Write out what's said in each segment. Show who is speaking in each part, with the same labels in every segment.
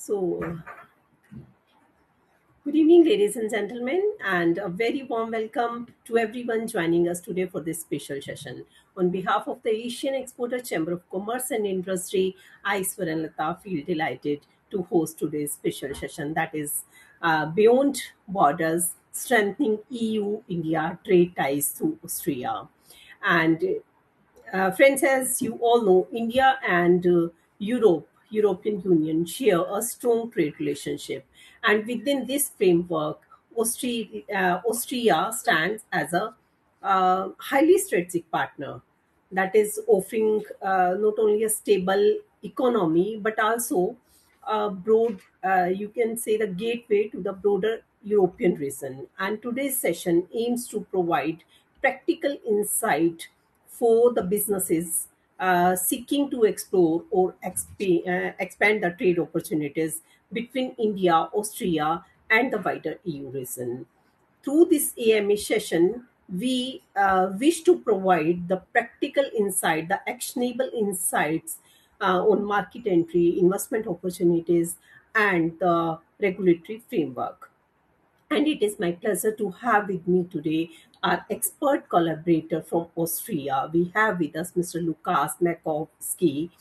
Speaker 1: So, good evening, ladies and gentlemen, and a very warm welcome to everyone joining us today for this special session. On behalf of the Asian Exporter Chamber of Commerce and Industry, I, Swarn, feel delighted to host today's special session that is Beyond Borders Strengthening EU India Trade Ties to Austria. And Friends, as you all know, India and European Union share a strong trade relationship, and within this framework, Austria stands as a highly strategic partner that is offering not only a stable economy but also a broad, you can say, the gateway to the broader European region. And today's session aims to provide practical insight for the businesses seeking to explore or expand the trade opportunities between India, Austria, and the wider EU region. Through this AMA session, we wish to provide the practical insight, the actionable insights on market entry, investment opportunities, and the regulatory framework. And it is my pleasure to have with me today our expert collaborator from Austria. We have with us Mr. Lukas Makovsky,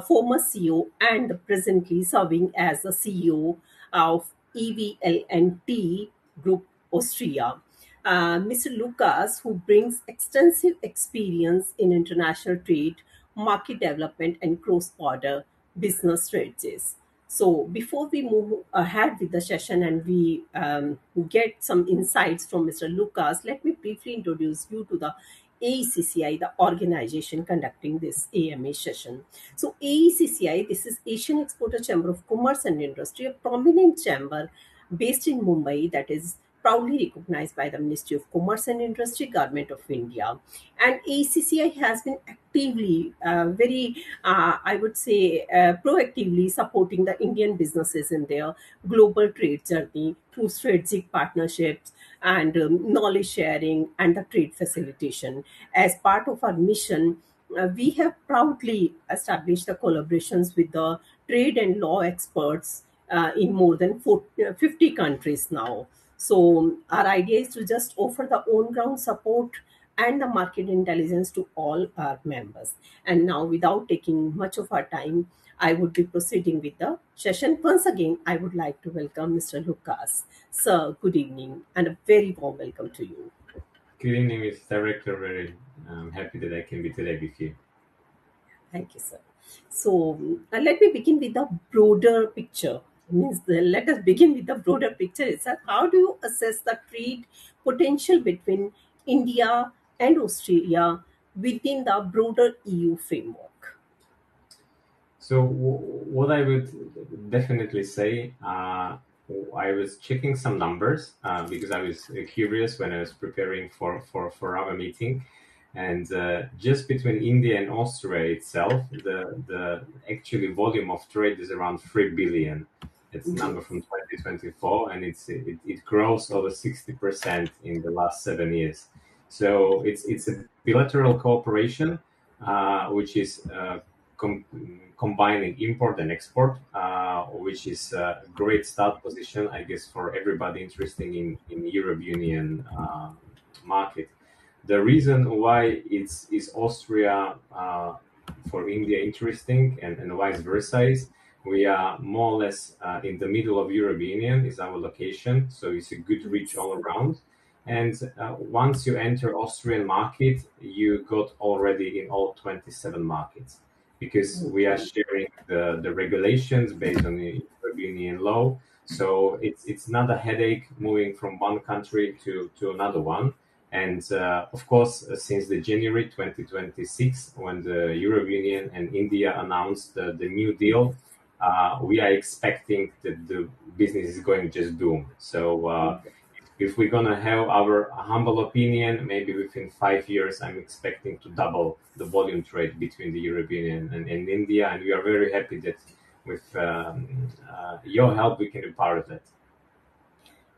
Speaker 1: former CEO and presently serving as the CEO of EVL&T Group Austria. Mr. Lukas, who brings extensive experience in international trade, market development, and cross border business strategies. So, before we move ahead with the session and we get some insights from Mr. Lucas, let me briefly introduce you to the AECCI, the organization conducting this AMA session. So, AECCI, this is Asian Exporter Chamber of Commerce and Industry, a prominent chamber based in Mumbai that is proudly recognized by the Ministry of Commerce and Industry, Government of India. And ACCI has been actively, I would say, proactively supporting the Indian businesses in their global trade journey through strategic partnerships and knowledge sharing and the trade facilitation. As part of our mission, we have proudly established the collaborations with the trade and law experts in more than 50 countries now. So, our idea is to just offer the on ground support and the market intelligence to all our members. And now, without taking much of our time, I would be proceeding with the session. Once again, I would like to welcome Mr. Lucas. Sir, good evening and a very warm welcome to you.
Speaker 2: Good evening, Mr. Director. Very happy that I can be today with you.
Speaker 1: Thank you, sir. So, let me begin with the broader picture. Let us begin with the broader picture itself. How do you assess the trade potential between India and Australia within the broader EU framework?
Speaker 2: So, what I would definitely say, I was checking some numbers because I was curious when I was preparing for our meeting. And just between India and Austria itself, the actually volume of trade is around 3 billion. It's a number from 2024, and it grows over 60% in the last 7 years. So it's a bilateral cooperation, which is combining import and export, which is a great start position, I guess, for everybody interested in Europe Union market. The reason why is Austria for India interesting and vice versa is we are more or less in the middle of Europe Union is our location, so it's a good reach all around. And once you enter Austrian market, you got already in all 27 markets because we are sharing the regulations based on the European Union law. So it's not a headache moving from one country to another one. And of course, since the January 2026, when the European Union and India announced the New Deal, we are expecting that the business is going to just boom. So if we're gonna have our humble opinion, maybe within 5 years, I'm expecting to double the volume trade between the European and India, and we are very happy that with your help, we can be part of that.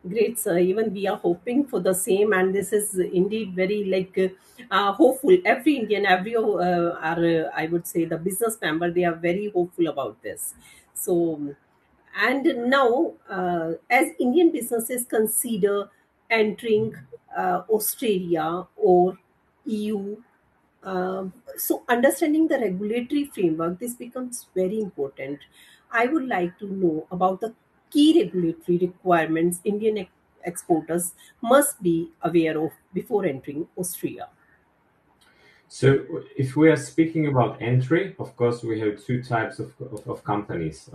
Speaker 1: Great, sir. Even we are hoping for the same, and this is indeed very hopeful. Every Indian, I would say, the business member, they are very hopeful about this. So, And now, as Indian businesses consider entering Australia or EU, so understanding the regulatory framework, this becomes very important. I would like to know about the key regulatory requirements Indian exporters must be aware of before entering Austria.
Speaker 2: So, if we are speaking about entry, of course, we have two types of companies.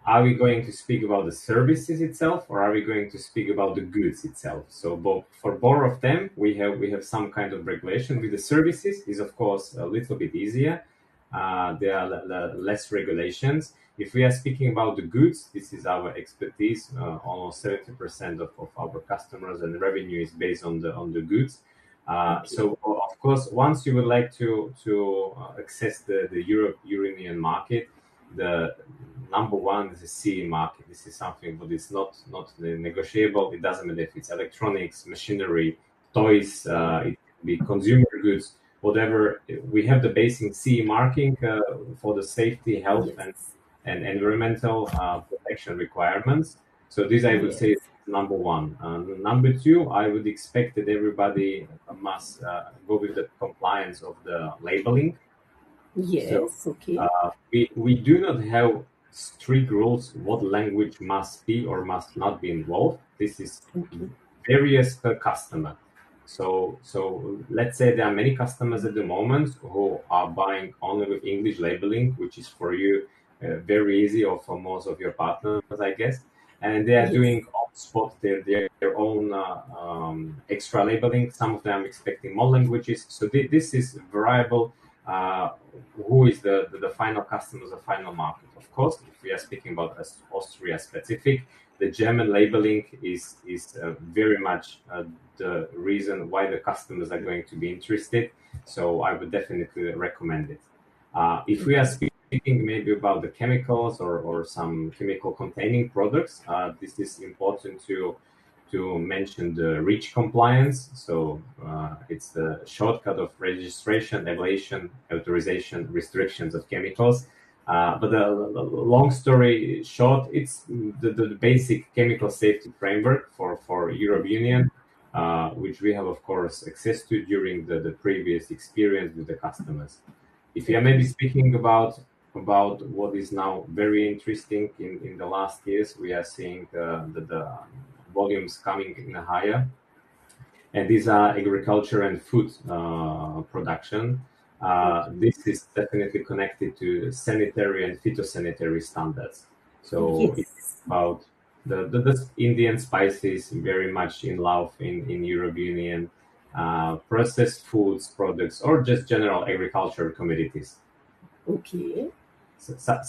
Speaker 2: Are we going to speak about the services itself, or are we going to speak about the goods itself? So, both for both of them, we have some kind of regulation. With the services, is of course a little bit easier. There are less regulations. If we are speaking about the goods, this is our expertise. Almost 70% of our customers and revenue is based on the goods.
Speaker 1: Okay.
Speaker 2: So of course, once you would like to access the European market, the number one is the CE market. This is something that is not negotiable. It doesn't matter if it's electronics, machinery, toys, it can be consumer goods, whatever. We have the basic CE marking for the safety, health, and
Speaker 1: Yes.
Speaker 2: environmental protection requirements. So this I would say is
Speaker 1: Yes.
Speaker 2: number one. Number two, I would expect that everybody must go with the compliance of the labeling. So
Speaker 1: Yes. Okay.
Speaker 2: we do not have strict rules what language must be or must not be involved. This is
Speaker 1: Okay.
Speaker 2: various per customer. So let's say there are many customers at the moment who are buying only with English labeling, which is for you very easy, or for most of your partners, I guess. And they are
Speaker 1: Yes.
Speaker 2: doing on spot their own extra labeling. Some of them expecting more languages. So this is variable. Uh, who is the final customers, the final market? Of course, if we are speaking about Austria specific, the German labeling is very much the reason why the customers are going to be interested. So I would definitely recommend it. If we are
Speaker 1: Okay.
Speaker 2: speaking maybe about the chemicals or some chemical containing products, this is important to mention the REACH compliance. So it's the shortcut of registration, evaluation, authorization, restrictions of chemicals. But the long story short, it's the basic chemical safety framework for Europe Union, which we have, of course, access to during the previous experience with the customers. If you are maybe
Speaker 1: Okay.
Speaker 2: speaking about what is now very interesting in the last years, we are seeing the volumes coming in higher, and these are agriculture and food production.
Speaker 1: Okay.
Speaker 2: This is definitely connected to sanitary and phytosanitary standards. So it's
Speaker 1: Yes.
Speaker 2: about the Indian spices very much in love in Europe Union, processed foods products, or just general agricultural commodities.
Speaker 1: Okay.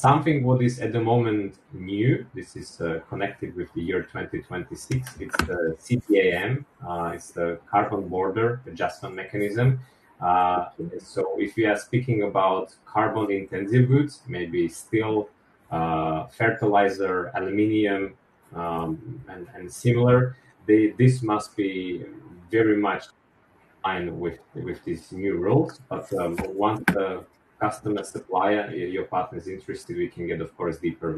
Speaker 2: Something what is at the moment new, this is connected with the year 2026. It's the CBAM, it's the carbon border adjustment mechanism.
Speaker 1: Okay.
Speaker 2: So if we are speaking about carbon intensive goods, maybe steel, fertilizer, aluminium, and similar, this must be very much line with these new rules. But once the customer supplier, your partner is interested, we can get, of course, deeper.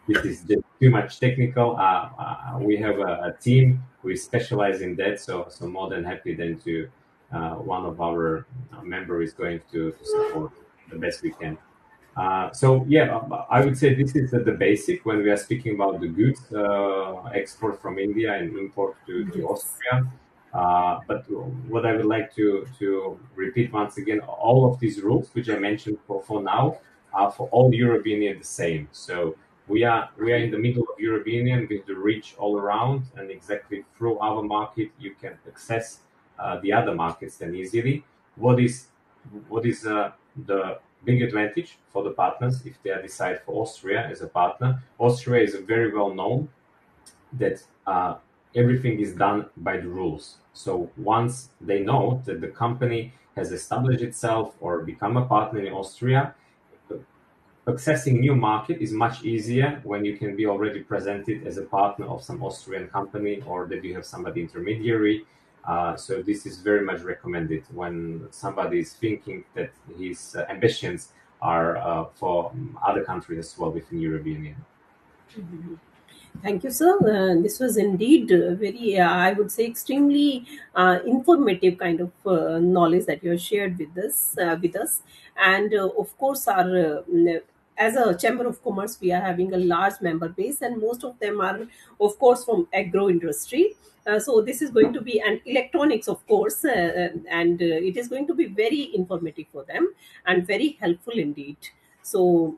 Speaker 2: This is just too much technical. We have a team who is specialized in that, so more than happy then to one of our member is going to support the best we can. So yeah, I would say this is the basic when we are speaking about the goods export from India and import to
Speaker 1: Yes.
Speaker 2: Austria. But what I would like to repeat once again, all of these rules which I mentioned for now are for all European Union the same. So we are in the middle of European Union with the reach all around, and exactly through our market you can access the other markets then easily. What is the big advantage for the partners if they decide for Austria as a partner? Austria is very well known that everything is done by the rules. So once they know that the company has established itself or become a partner in Austria, accessing new market is much easier when you can be already presented as a partner of some Austrian company, or that you have somebody intermediary. So this is very much recommended when somebody is thinking that his ambitions are for other countries as well within European Union.
Speaker 1: Thank you, sir. This was indeed very, I would say, extremely informative kind of knowledge that you have shared with us. And of course, as a chamber of commerce, we are having a large member base, and most of them are, of course, from agro industry. So this is going to be and electronics, of course, and it is going to be very informative for them and very helpful indeed. So.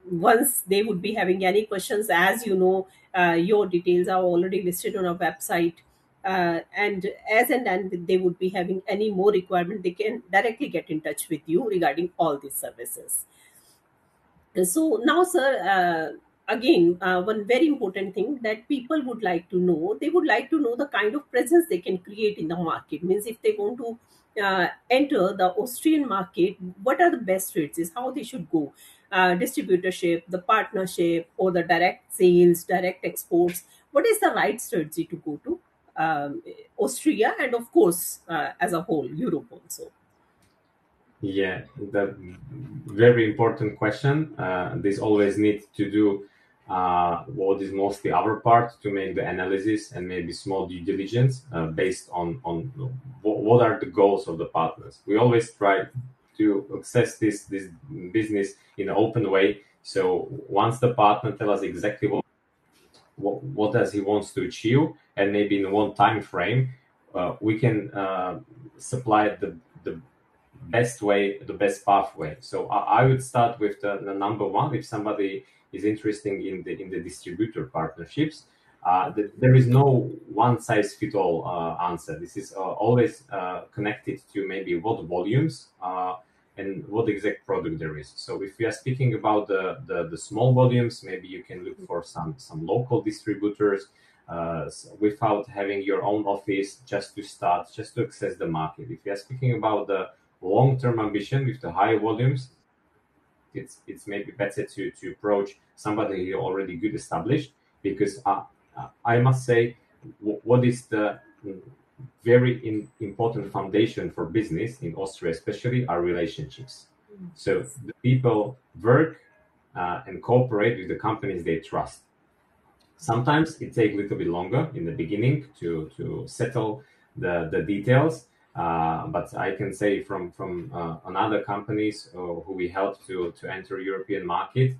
Speaker 1: Once they would be having any questions, as you know, your details are already listed on our website, and and they would be having any more requirement, they can directly get in touch with you regarding all these services. So now, sir, again, one very important thing that people would like to know, they would like to know the kind of presence they can create in the market. Means if they want to enter the Austrian market, what are the best strategies, how they should go? Distributorship, the partnership, or the direct sales, direct exports. What is the right strategy to go to Austria and, of course, as a whole, Europe also?
Speaker 2: Yeah, that very important question. This always needs to do what is mostly our part to make the analysis and maybe small due diligence based on what are the goals of the partners. We always try to access this business in an open way. So once the partner tell us exactly what does he wants to achieve, and maybe in one time frame, we can supply the best way, the best pathway. So I would start with the number one. If somebody is interested in the distributor partnerships, there is no one size fit all answer. This is always connected to maybe what volumes and what exact product there is. So if we are speaking about the small volumes, maybe you can look for some local distributors without having your own office, just to start, just to access the market. If you are speaking about the long-term ambition with the high volumes, it's maybe better to approach somebody who already good established, because I must say what is the very important foundation for business in Austria, especially, are relationships. So the people work and cooperate with the companies they trust. Sometimes it takes a little bit longer in the beginning to settle the details, but I can say from another companies who we help to enter European market,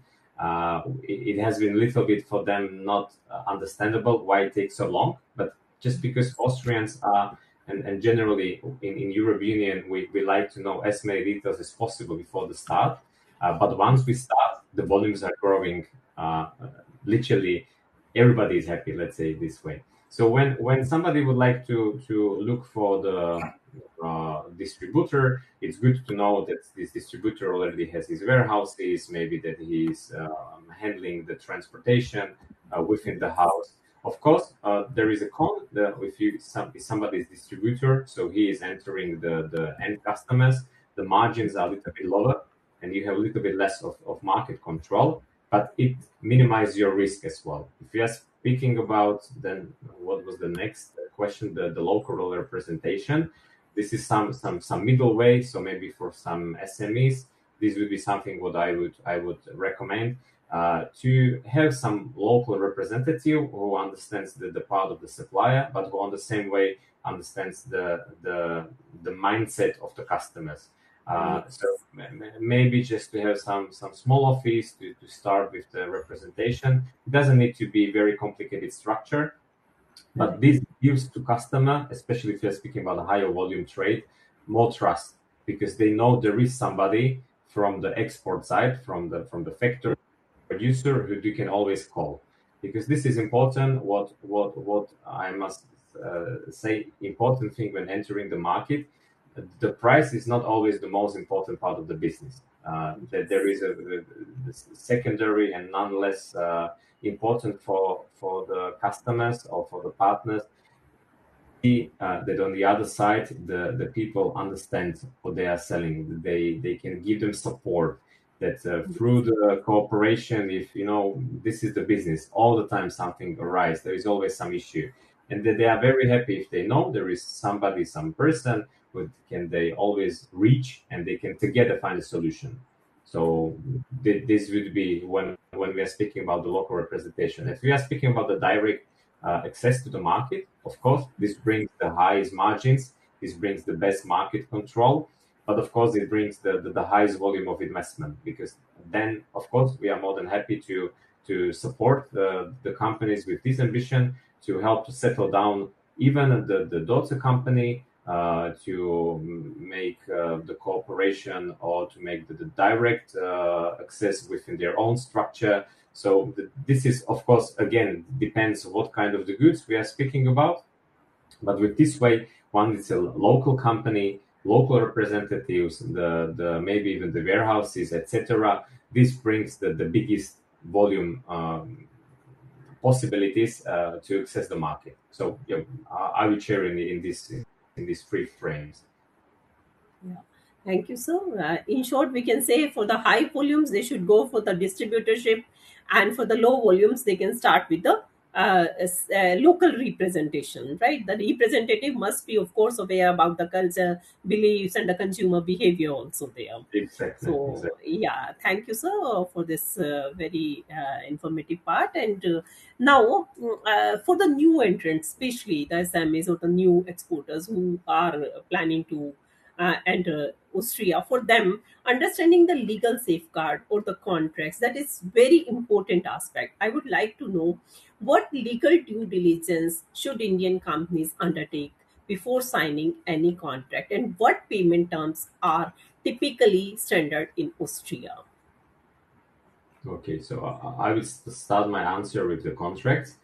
Speaker 2: it has been a little bit for them not understandable why it takes so long. But just because Austrians are, and generally in European Union, we like to know as many details as possible before the start. But once we start, the volumes are growing literally everybody is happy, let's say it this way. So when somebody would like to look for the distributor, it's good to know that this distributor already has his warehouses, maybe that he's handling the transportation within the house. Of course, there is a con. If somebody is distributor, so he is entering the end customers, the margins are a little bit lower, and you have a little bit less of market control, but it minimizes your risk as well. If you are speaking about, then what was the next question, the local representation, this is some middle way. So maybe for some SMEs, this would be something what I would recommend, to have some local representative who understands the part of the supplier, but who on the same way understands the mindset of the customers. So maybe just to have some small office to start with the representation. It doesn't need to be very complicated structure, but this gives to customer, especially if you're speaking about a higher volume trade, more trust, because they know there is somebody from the export side, from the factory producer, who you can always call. Because this is important. What I must say, important thing when entering the market, the price is not always the most important part of the business. That there is a secondary and nonetheless important for the customers or for the partners, that on the other side, the people understand what they are selling. They can give them support. That through the cooperation, if this is the business, all the time something arises. There is always some issue, and that they are very happy if they know there is somebody, some person who can they always reach, and they can together find a solution. So this would be when we are speaking about the local representation. If we are speaking about the direct access to the market, of course, this brings the highest margins. This brings the best market control, but of course, it brings the highest volume of investment, because then, of course, we are more than happy to support the companies with this ambition, to help to settle down even the daughter company, to make the cooperation, or to make the direct access within their own structure. So this is, of course, again, depends what kind of the goods we are speaking about. But with this way, one is a local company, local representatives, the maybe even the warehouses, etc. This brings the biggest volume possibilities to access the market. So yeah, I will share in these three frames.
Speaker 1: Yeah. Thank you, sir. In short, we can say for the high volumes, they should go for the distributorship, and for the low volumes, they can start with the local representation, right? The representative must be, of course, aware about the culture, beliefs, and the consumer behavior also there.
Speaker 2: Exactly,
Speaker 1: So,
Speaker 2: exactly.
Speaker 1: yeah, thank you, sir, for this very informative part. And now, for the new entrants, especially the SMEs or the new exporters who are planning to enter Austria, for them, understanding the legal safeguard or the contracts, that is very important aspect. I would like to know what legal due diligence should Indian companies undertake before signing any contract, and what payment terms are typically standard in Austria.
Speaker 2: Okay, so I will start my answer with the contracts.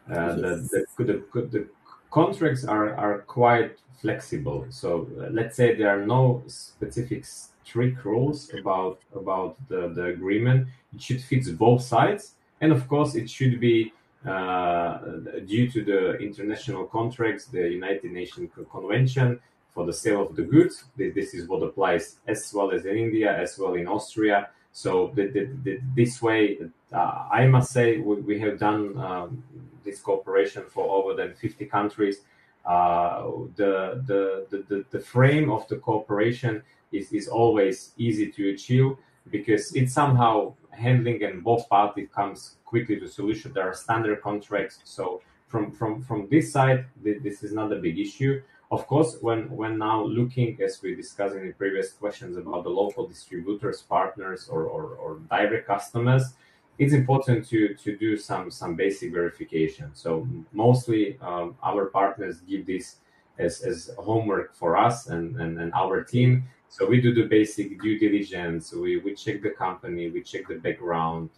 Speaker 1: Yes.
Speaker 2: The contracts are quite flexible. So let's say there are no specific strict rules about the agreement. It should fit both sides, and of course, it should be uh, due to the international contracts, the United Nations Convention for the sale of the goods. This is what applies as well as in India, as well in Austria. So this way, I must say, we have done this cooperation for over than 50 countries. The frame of the cooperation is always easy to achieve, because it's somehow handling, and both parties comes quickly to solution. There are standard contracts. So from this side, this is not a big issue. Of course, when now looking, as we discussed in the previous questions, about the local distributors, partners, or direct customers, it's important to do some basic verification. So mostly our partners give this as homework for us and our team. So we do the basic due diligence. We check the company, we check the background,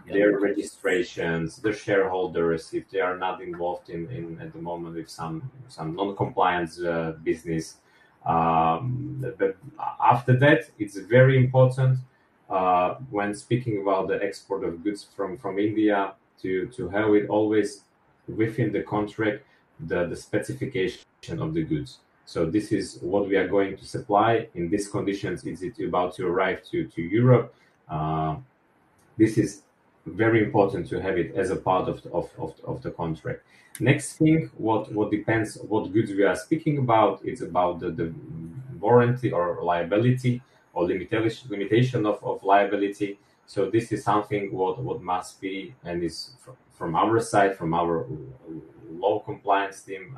Speaker 2: their registrations, the shareholders, if they are not involved in at the moment with some non-compliance business. But after that, it's very important when speaking about the export of goods from India, to have it always within the contract, the specification of the goods. So this is what we are going to supply in these conditions. Is it about to arrive to Europe? Uh, this is very important to have it as a part of the contract. Next thing, what depends what goods we are speaking about, it's about the warranty or liability, or limitation of liability. So this is something what must be, and is from our side, from our law compliance team,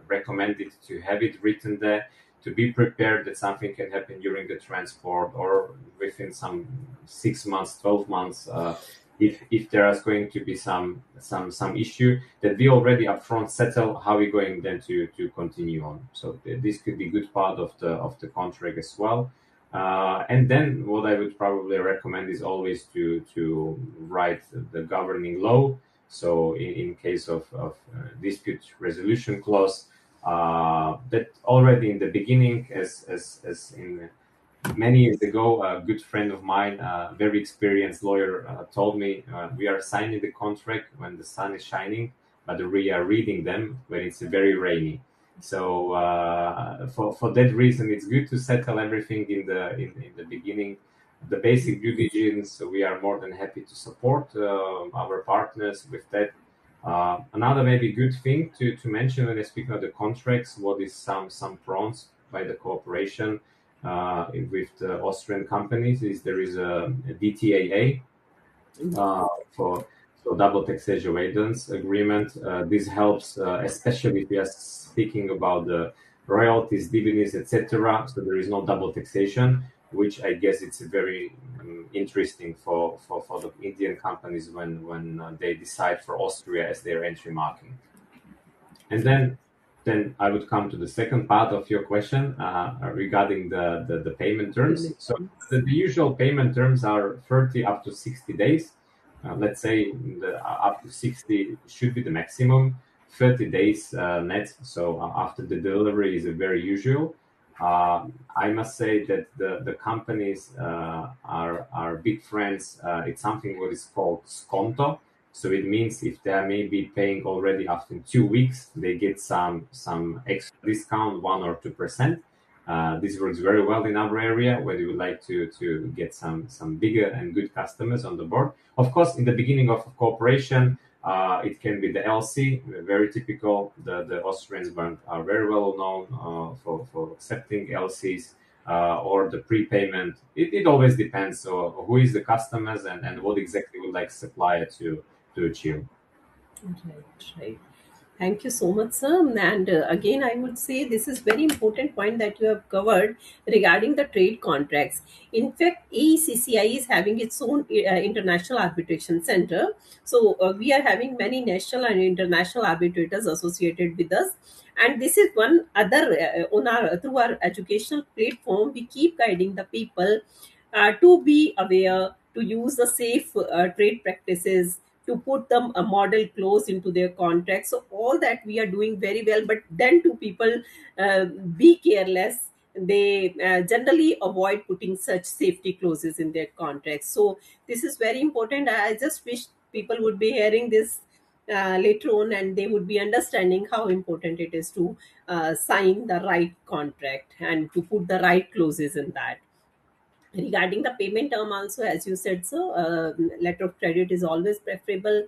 Speaker 2: recommended to have it written there, to be prepared that something can happen during the transport, or within some 6 months, 12 months, if there is going to be some issue, that we already upfront settle how we're going then to continue on. So this could be good part of the contract as well. And then what I would probably recommend is always to write the governing law. So in case of dispute resolution clause, that already in the beginning, as in many years ago, a good friend of mine, a very experienced lawyer, told me, we are signing the contract when the sun is shining, but we are reading them when it's very rainy. So for that reason, it's good to settle everything in the beginning. The basic due diligence, so we are more than happy to support our partners with that. Another maybe good thing to mention when I speak about the contracts, what is some pros by the cooperation. with the Austrian companies is there is a DTAA uh, for so double taxation avoidance agreement. This helps, especially if we are speaking about the royalties, dividends, etc. So there is no double taxation, which I guess it's very interesting for the Indian companies when they decide for Austria as their entry market. And then I would come to the second part of your question regarding the payment terms.
Speaker 1: Payment
Speaker 2: So
Speaker 1: terms.
Speaker 2: the usual payment terms are 30 up to 60 days. Let's say up to 60 should be the maximum. 30 days net. So after the delivery is a very usual. I must say that the companies are big friends. It's something what is called sconto. So it means if they are maybe paying already after 2 weeks, they get some extra discount, 1 or 2%. This works very well in our area where you would like to get some bigger and good customers on the board. Of course, in the beginning of cooperation, it can be the LC, very typical. The Austrians are very well known for accepting LCs or the prepayment. It always depends on who is the customers and what exactly would like supplier to achieve.
Speaker 1: Right, right. Thank you so much, sir. And again, I would say this is very important point that you have covered regarding the trade contracts. In fact, AECCI is having its own international arbitration center. So we are having many national and international arbitrators associated with us. And this is one other on our through our educational platform. We keep guiding the people to be aware, to use the safe trade practices, to put them a model clause into their contract. So all that we are doing very well, but then to people be careless. They generally avoid putting such safety clauses in their contracts. So this is very important. I just wish people would be hearing this later on, and they would be understanding how important it is to sign the right contract and to put the right clauses in that. Regarding the payment term also, as you said, so letter of credit is always preferable.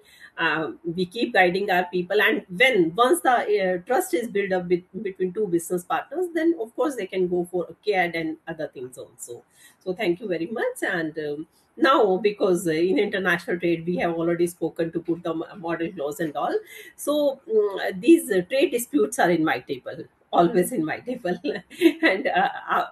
Speaker 1: We keep guiding our people, and when once the trust is built up between two business partners, then of course they can go for a CAD and other things also. So thank you very much. And now, because in international trade we have already spoken to put the model clause and all, so these trade disputes are in my table, always in my table. And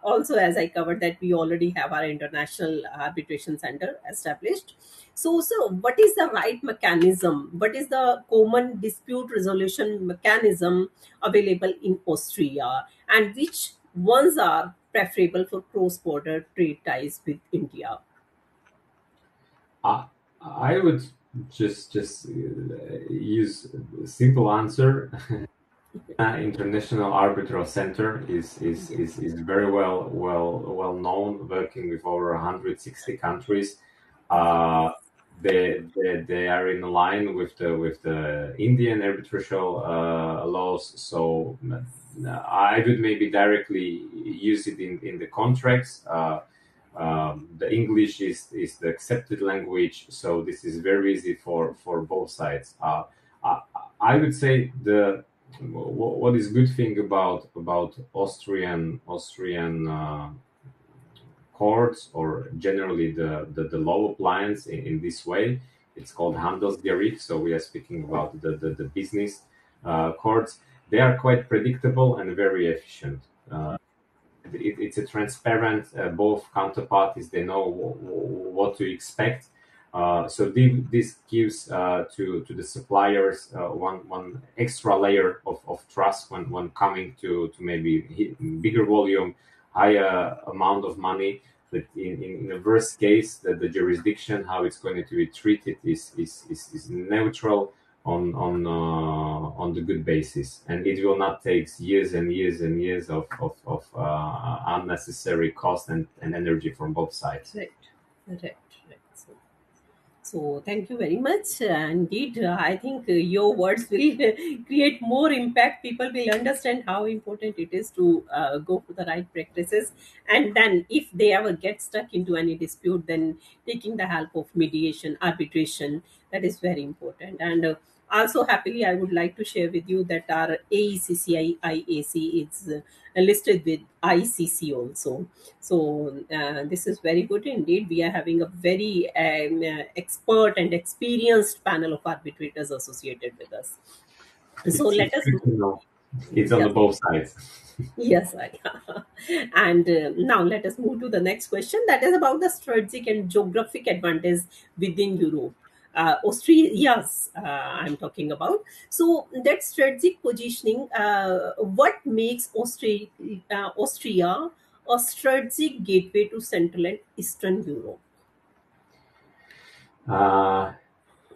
Speaker 1: also, as I covered, that we already have our international arbitration center established. So what is the right mechanism, what is the common dispute resolution mechanism available in Austria, and which ones are preferable for cross border trade ties with India?
Speaker 2: I, I would just use a simple answer. International Arbitral Center is very well known, working with over 160 countries. Uh, they are in line with the Indian arbitral laws. So I would maybe directly use it in the contracts. The English is the accepted language, so this is very easy for both sides. I, I would say what is good thing about Austrian courts, or generally the law appliance in this way. It's called Handelsgericht, so we are speaking about the business courts. They are quite predictable and very efficient. It's a transparent, both counterparties, they know what to expect. So this gives to the suppliers one extra layer of trust when coming to maybe bigger volume, higher amount of money. But in the worst case, that the jurisdiction, how it's going to be treated, is neutral on the good basis, and it will not take years and years and years of unnecessary cost and energy from both sides.
Speaker 1: Right, right, right. So thank you very much. Indeed, I think your words will create more impact. People will understand how important it is to go for the right practices. And then, if they ever get stuck into any dispute, then taking the help of mediation, arbitration, that is very important. And Also, happily, I would like to share with you that our AECCI IAC is listed with ICC also. So, this is very good indeed. We are having a very expert and experienced panel of arbitrators associated with us. So,
Speaker 2: It's
Speaker 1: let us
Speaker 2: good to know. It's on the
Speaker 1: yes.
Speaker 2: both sides.
Speaker 1: Yes, I and now let us move to the next question. That is about the strategic and geographic advantage within Europe. Austria, yes, I'm talking about. So that strategic positioning, what makes Austria a strategic gateway to Central and Eastern Europe?
Speaker 2: Uh,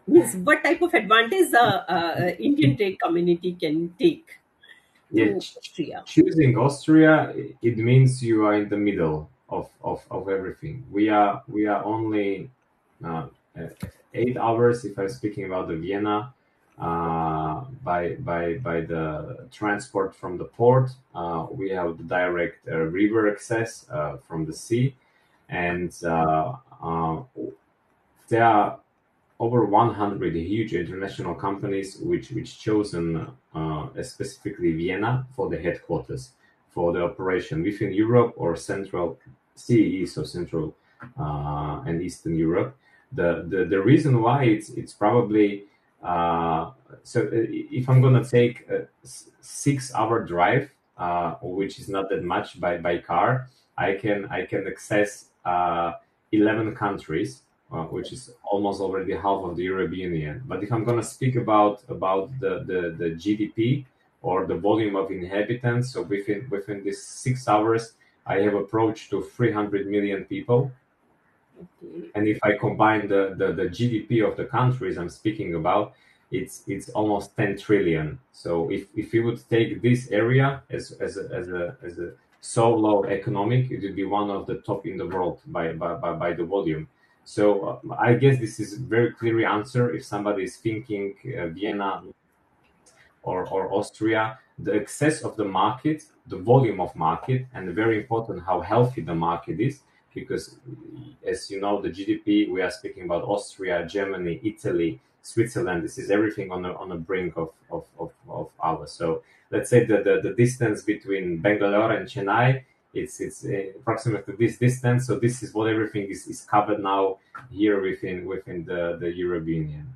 Speaker 1: Means what type of advantage the Indian trade community can take
Speaker 2: yeah,
Speaker 1: through Austria?
Speaker 2: choosing Austria, it means you are in the middle of everything. We are only uh, uh, 8 hours if I'm speaking about the Vienna by the transport from the port. We have the direct river access from the sea, and there are over 100 huge international companies which chosen specifically Vienna for the headquarters for the operation within Europe or Central CEE, so Central and Eastern Europe. The reason why it's probably if I'm gonna take a 6 hour drive, which is not that much by car, I can access 11 countries, which is almost already half of the European Union. But if I'm going to speak about the GDP or the volume of inhabitants, so within these 6 hours, I have approached to 300 million people.
Speaker 1: Okay.
Speaker 2: And if I combine the GDP of the countries I'm speaking about, it's almost 10 trillion. So if you would take this area as a solo economic, it would be one of the top in the world by the volume. So I guess this is very clearly answer if somebody is thinking Vienna or Austria, the excess of the market, the volume of market, and very important how healthy the market is, because as you know, the GDP we are speaking about Austria, Germany, Italy, Switzerland. This is everything on the brink of ours. So let's say the distance between Bangalore and Chennai. It's approximately this distance. So this is what everything is covered now here within the European Union.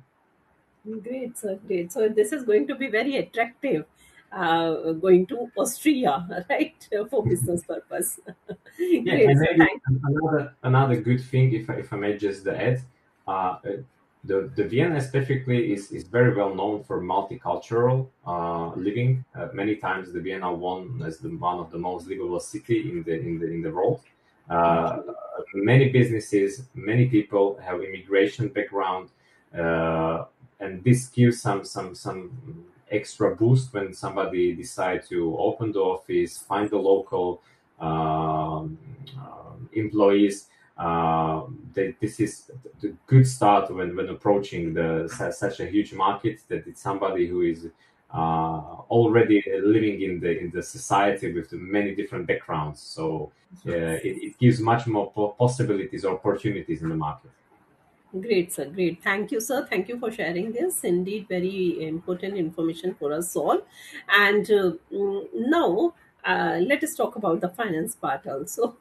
Speaker 1: Great, sir. Great. So this is going to be very attractive. Going to Austria, right, for business purpose.
Speaker 2: Yeah,
Speaker 1: Great.
Speaker 2: and
Speaker 1: So
Speaker 2: maybe
Speaker 1: thank.
Speaker 2: another good thing, if I may just add, the Vienna specifically is very well known for multicultural living. Many times, the Vienna won as one of the most livable city in the world. Uh,
Speaker 1: Okay.
Speaker 2: Many businesses, many people have immigration background, uh, and this gives some extra boost when somebody decide to open the office, find the local employees. This is the good start when approaching such a huge market, that it's somebody who is already living in the society with the many different backgrounds. So
Speaker 1: Yes.
Speaker 2: it gives much more possibilities or opportunities in the market.
Speaker 1: Great, sir. Great. Thank you, sir. Thank you for sharing this. Indeed, very important information for us all. And now, let us talk about the finance part also.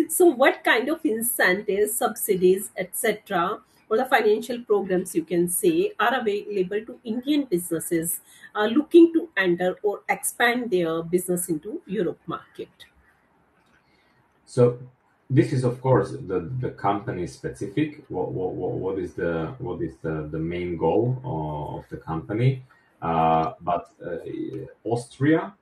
Speaker 1: So, what kind of incentives, subsidies, etc., or the financial programs you can say are available to Indian businesses looking to enter or expand their business into Europe market?
Speaker 2: So this is of course the company specific. What is the main goal of the company? But Austria,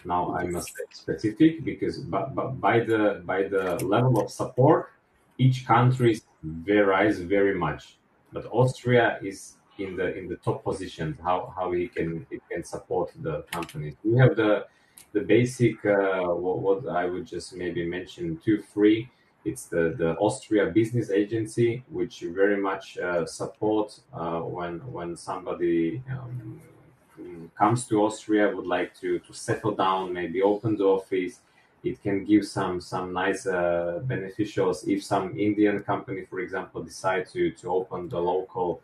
Speaker 2: now I must
Speaker 1: Yes.
Speaker 2: say specific, because but by the level of support, each country varies very much. But Austria is in the top position. How it can support the companies. We have the basic what I would just maybe mention two, three. It's the Austria Business Agency, which very much support when somebody comes to Austria, would like to settle down, maybe open the office. It can give some nice beneficials if some Indian company, for example, decide to open the local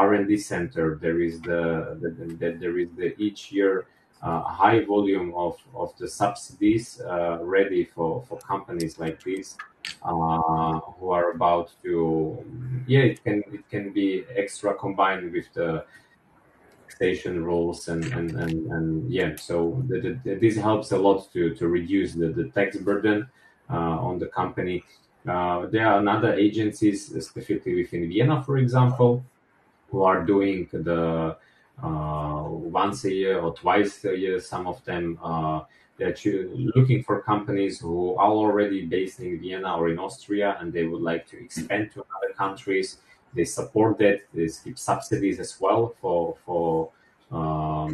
Speaker 2: R&D center. There is there is the each year high volume of the subsidies ready for companies like this who are about to, yeah, it can be extra combined with the taxation rules and yeah, so this helps a lot to reduce the tax burden on the company. There are another agencies, specifically within Vienna, for example, who are doing the once a year or twice a year. Some of them they're looking for companies who are already based in Vienna or in Austria, and they would like to expand to other countries. They support that. They give subsidies as well for. Um,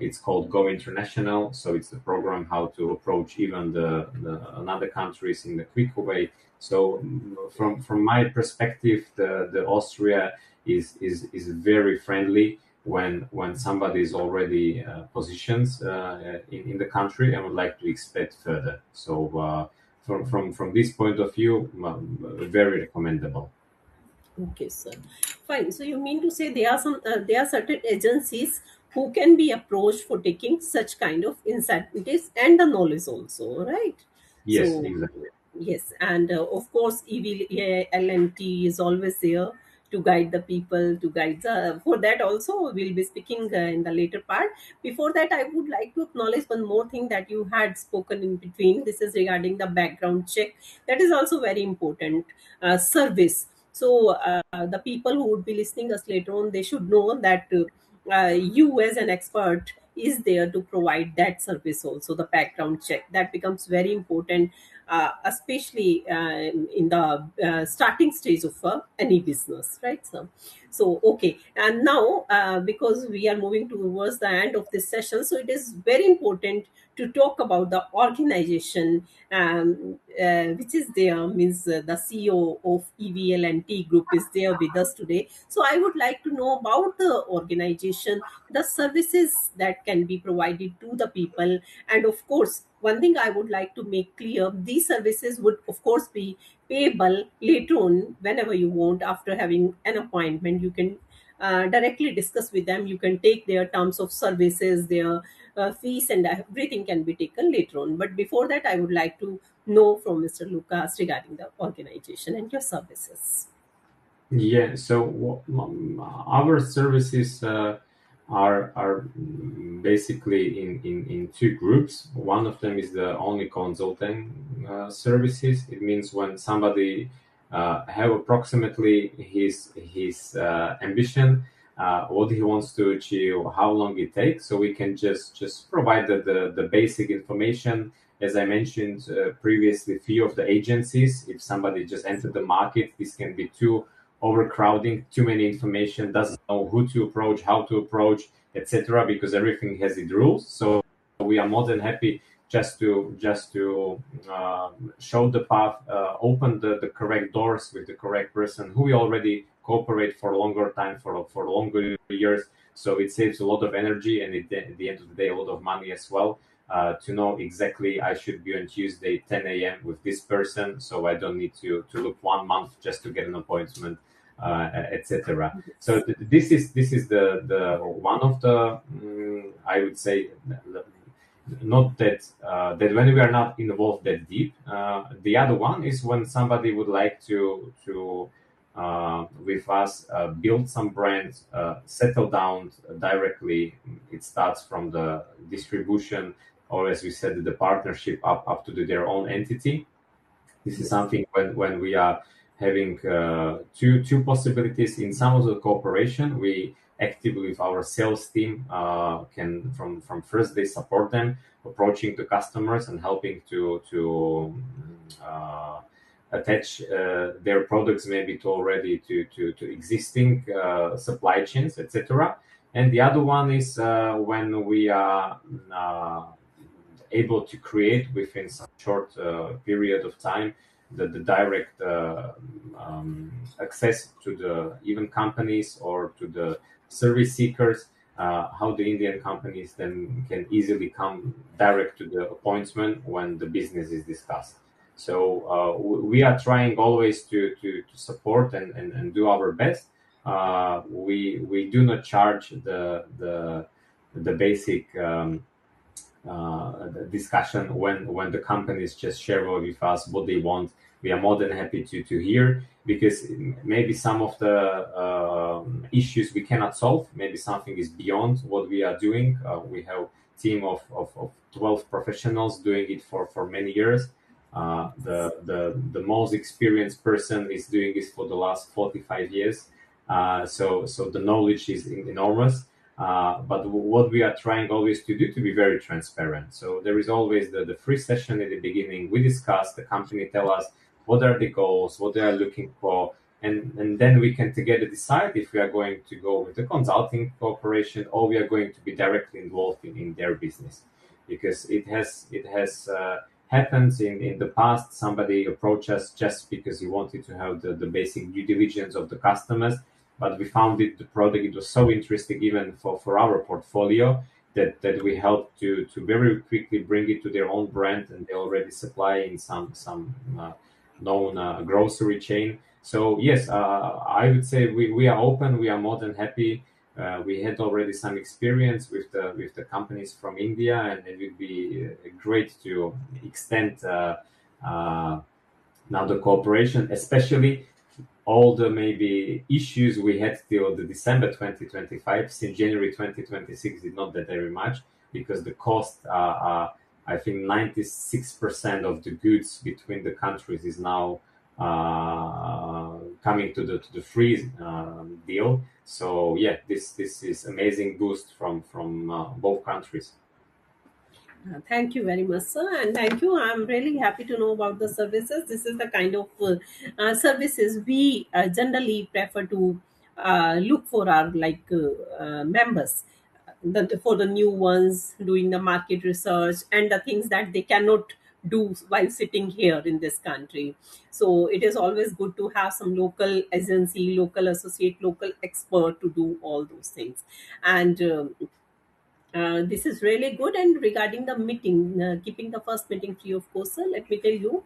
Speaker 2: it's called Go International, so it's the program how to approach even the another countries in a quicker way. So from my perspective, the Austria is very friendly when somebody is already positions in the country and would like to expand further. So from this point of view, very recommendable.
Speaker 1: Okay, sir. Fine. So you mean to say there are certain agencies who can be approached for taking such kind of incentives and the knowledge also, right?
Speaker 2: Yes,
Speaker 1: So
Speaker 2: exactly.
Speaker 1: yes, and of course, EVL&T is always there to guide the people, to guide the. For that also, we'll be speaking in the later part. Before that, I would like to acknowledge one more thing that you had spoken in between. This is regarding the background check. That is also very important service. So the people who would be listening us later on, they should know that you as an expert is there to provide that service also, the background check. That becomes very important, especially in the starting stage of any business, right? So okay, and now because we are moving towards the end of this session, so it is very important to talk about the organization, which is there, means the CEO of EVL&T Group is there with us today. So I would like to know about the organization, the services that can be provided to the people, and of course, one thing I would like to make clear: these services would, of course, be payable later on whenever you want. After having an appointment, you can directly discuss with them. You can take their terms of services, their fees, and everything can be taken later on. But before that, I would like to know from Mr. Lucas regarding the organization and your services.
Speaker 2: Yeah, so our services are basically in two groups. One of them is the only consulting services. It means when somebody have approximately his ambition, what he wants to achieve, how long it takes, so we can just provide the basic information. As I mentioned previously, few of the agencies, if somebody just entered the market, this can be too overcrowding, too many information, doesn't know who to approach, how to approach, etc. Because everything has its rules. So we are more than happy just to show the path, open the correct doors with the correct person who we already cooperate for a longer time, for longer years. So it saves a lot of energy and at the end of the day a lot of money as well. To know exactly I should be on Tuesday 10 a.m. with this person, so I don't need to look 1 month just to get an appointment, etc. So this is the one of the I would say not that when we are not involved that deep. The other one is when somebody would like to with us build some brands, settle down directly. It starts from the distribution, or as we said, the partnership up to their own entity. This is
Speaker 1: Yes.
Speaker 2: something when we are having two possibilities in some of the cooperation. We actively with our sales team can from first day support them, approaching the customers and helping to attach their products maybe to already to existing supply chains, etc. And the other one is when we are able to create within some short period of time the direct access to the even companies or to the service seekers, how the Indian companies then can easily come direct to the appointment when the business is discussed. So we are trying always to support and do our best. we do not charge the basic the discussion when the companies just share with us what they want. We are more than happy to hear, because maybe some of the issues we cannot solve. Maybe something is beyond what we are doing. We have team of 12 professionals doing it for many years. The most experienced person is doing this for the last 45 years. So the knowledge is enormous. But what we are trying always to do, to be very transparent. So there is always the free session at the beginning. We discuss, the company tell us what are the goals, what they are looking for, and then we can together decide if we are going to go with the consulting cooperation, or we are going to be directly involved in their business. Because it has happens in the past. Somebody approached us just because he wanted to have the basic due diligence of the customers, but we found the product, it was so interesting even for our portfolio, that we helped to very quickly bring it to their own brand, and they already supply in some known grocery chain. So yes, I would say we are open, we are more than happy. We had already some experience with the companies from India, and it would be great to extend now the cooperation, especially all the maybe issues we had till the December 2025. Since January 2026 did not that very much, because the cost I think 96% of the goods between the countries is now coming to the free deal. So yeah, this is amazing boost from both countries.
Speaker 1: Thank you very much, sir, and thank you. I'm really happy to know about the services. This is the kind of services we generally prefer to look for our members. For the new ones, doing the market research and the things that they cannot do while sitting here in this country. So it is always good to have some local agency, local associate, local expert to do all those things. And this is really good. And regarding the meeting, keeping the first meeting free of course, sir, let me tell you,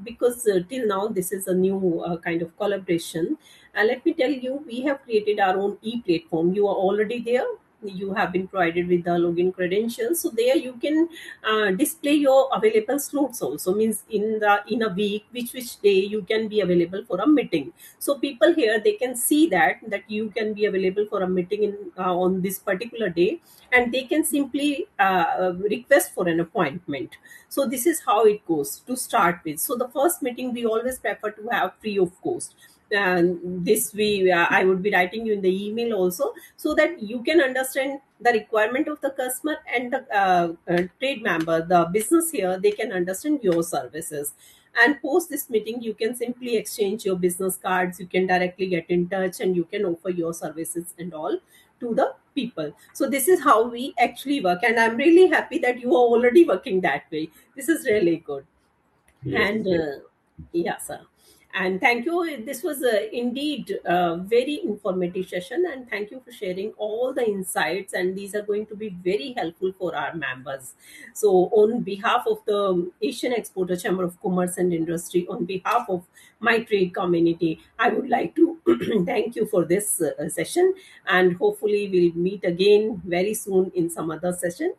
Speaker 1: because till now this is a new kind of collaboration. Let me tell you, we have created our own e-platform. You are already there. You have been provided with the login credentials, so there you can display your available slots also. Means in a week, which day you can be available for a meeting. So people here, they can see that you can be available for a meeting on this particular day, and they can simply request for an appointment. So this is how it goes to start with. So the first meeting we always prefer to have free of cost, and this we I would be writing you in the email also, so that you can understand the requirement of the customer, and the trade member, the business here, they can understand your services. And post this meeting, you can simply exchange your business cards, you can directly get in touch, and you can offer your services and all to the people. So this is how we actually work, and I'm really happy that you are already working that way. This is really good.
Speaker 2: Yes,
Speaker 1: And
Speaker 2: yes.
Speaker 1: yeah, sir. And thank you. This was indeed a very informative session, and thank you for sharing all the insights. And these are going to be very helpful for our members. So, on behalf of the Asian Exporter Chamber of Commerce and Industry, on behalf of my trade community, I would like to thank you for this session. And hopefully, we'll meet again very soon in some other session.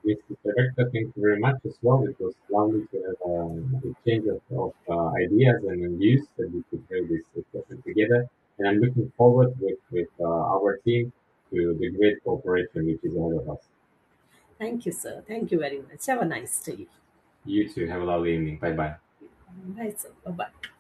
Speaker 2: Yes, Director, thank you very much as well. It was lovely to have exchange of ideas and views that we could have this discussion together. And I'm looking forward with our team to the great cooperation which is ahead of us.
Speaker 1: Thank you, sir. Thank you very much. Have a nice day.
Speaker 2: You too. Have a lovely evening. Bye bye.
Speaker 1: Bye, sir. Bye bye.